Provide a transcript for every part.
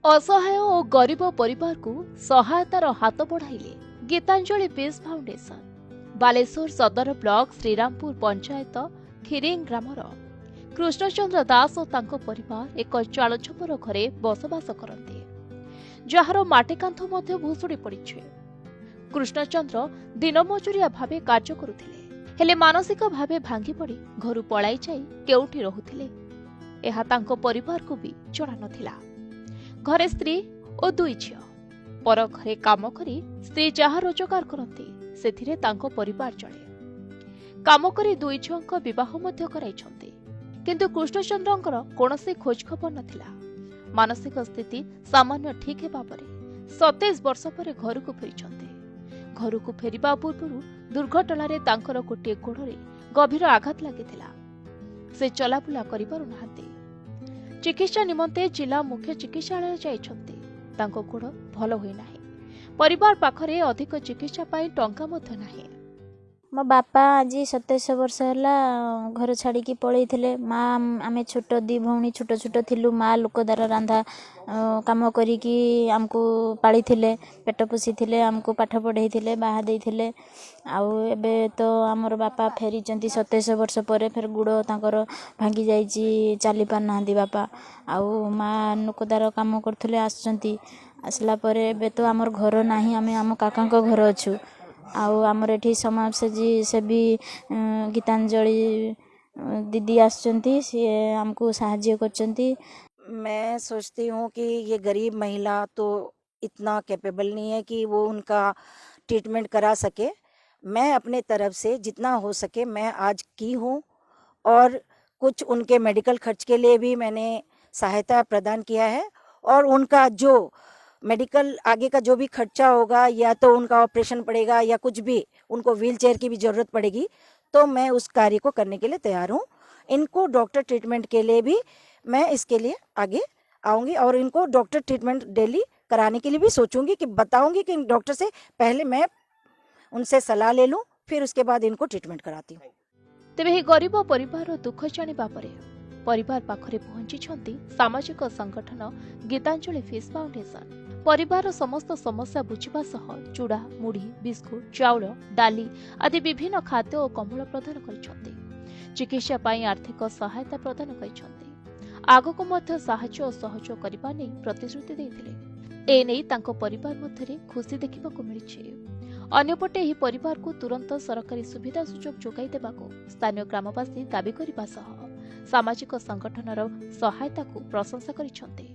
असहाय और गरीब परिवार को सहायतार हाथ बढ़ाइले गीतांजलि पीस फाउंडेशन। बालेश्वर सदर ब्लॉक श्रीरामपुर पंचायत खिरिंग ग्रामर कृष्णचंद्र दास और तांको परिवार एक चाल छपर घरे बसवास करते, जार माटीकांथ मध्य भुशुड़ी पड़ी। कृष्णचंद्र दिन मजुरिया भावे कार्य करुथिले, हेले मानसिक भावे भांगी पड़ी घर पलाई जाई केउठी रहुथिले एहा तांको परिवार को भी जणा नथिला। घरे स्त्री और दुई झियो पर घरे काम करी स्त्री जहा रोजगार करती सेथिरे तांको परिवार चले। काम करी दुई झियोंको विवाह मध्य कराइछन्ती, किंतु कृष्णचंद्रंकर कोनोसी खोज खबर नथिला। मानसिक स्थिति सामान्य ठीक हेबा परे 27 वर्ष पर घर को फेरिछन्ती। घर को फेरिबा पूर्वरु दुर्घटना तांकर गोटे गोड़े गभीर आघात लागिथिला। से चलाबुला करि पारु नाहांती। चिकित्सा निमंते जिला मुख्य चिकित्सालय जाइछन्ती, तांको गोड़ भल होई नाही। परिवार पाखरे अधिक चिकित्सा पाई टंका मध्य नाही। मो बापा आज 27 वर्ष है घर छाड़ी पलई थे। माँ आम छोट दी भौणी छोट छोट थिलु। माँ लोकदार रांधा काम करी आमको पाली थे, पेट पोषी थे, आमको पाठ पढ़ई थे, बाहा देइथिले। आउ एबे तो आमर बापा फेरी 27 वर्ष पर फिर गुड़ तांकर भांगी जाइए, चली पार ना बापा। आउ माँ लोकदार काम करथुले आसचंती। आसला पर एबे तो आमर घर नाही, आमे आम काका घर अच्छु। आउ आमर एठी समाजसेवी से भी गीतांजलि दीदी आसचंती, सी हमको साहाय्य करचंती। मैं सोचती हूँ कि ये गरीब महिला तो इतना कैपेबल नहीं है कि वो उनका ट्रीटमेंट करा सके। मैं अपने तरफ से जितना हो सके मैं आज की हूँ, और कुछ उनके मेडिकल खर्च के लिए भी मैंने सहायता प्रदान किया है। और उनका जो मेडिकल आगे का जो भी खर्चा होगा, या तो उनका ऑपरेशन पड़ेगा या कुछ भी उनको व्हीलचेयर की भी ज़रूरत पड़ेगी, तो मैं उस कार्य को करने के लिए तैयार हूँ। इनको डॉक्टर ट्रीटमेंट के लिए भी मैं इसके लिए आगे आऊँगी, और इनको डॉक्टर ट्रीटमेंट डेली कराने के लिए भी सोचूंगी कि बताऊंगी कि डॉक्टर से पहले मैं उनसे सलाह ले लूँ, फिर उसके बाद इनको ट्रीटमेंट कराती हूँ। तेबे गरीब परिवार दुख जानिबा परे परिवार पाखरे पहुंची सामाजिक संगठन गीतांजलि पीस फाउंडेशन। परिवार समस्त समस्या बुझिबा सह चूड़ा, मुढ़ी, बिस्कुट, चाउल, डाली आदि विभिन्न खाद्य और कम्बल प्रदान करिसंती। चिकित्सा पाई आर्थिक सहायता प्रदान करिसंती। आगको मध्य साहाय्य और सहयोग करबा नै प्रतिश्रुति दैथिले। ए नै तांको परिवार मध्यरे खुशी देखिबाकू मिलिछि। अन्यपटे एही परिवार को तुरंत सरकारी सुविधा सुजोग जोगाई देबाकू स्थानीय ग्रामवासी दाबी करबा सह सामाजिक संगठनर सहायता को प्रशंसा करिसंती।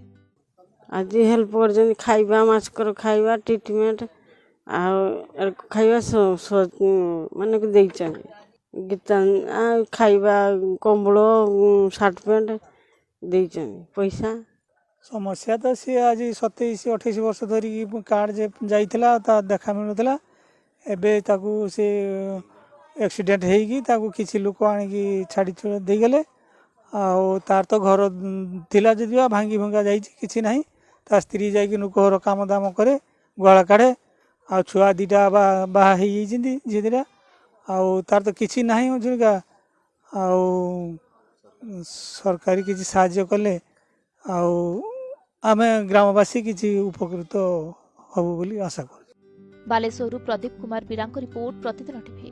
आज हेल्प कर खाइबा, मास्कर खाइबा, ट्रीटमेंट आ खाइबा माने को देइछन। गीता खाइबा, कंबल, शर्ट पैंट देइछन। पैसा समस्या तो सी आज 27-28 वर्ष धरी कार्ड जाइथिला ता देखा मिलुथिला। एबे ताकू से एक्सीडेंट हेगी, ताकू किछि लोक आनी छाड़ी दे गले। आ तार तो घर थिला जदिवा भांगी भंगा जाइछि, किछि नाही। ता स्त्री जाइकि घर काम दाम करे, गुआल काढ़े। आ छुआ दीटा बाहा हो झीरा। तार तो किछि नाही होगा। सरकारी किछि साहाय्य कले आमे ग्रामवासी किछि उपकृत हबु बोली आशा करू। बालेश्वर प्रदीप कुमार बीरांको रिपोर्ट, प्रतिदिन टीवी।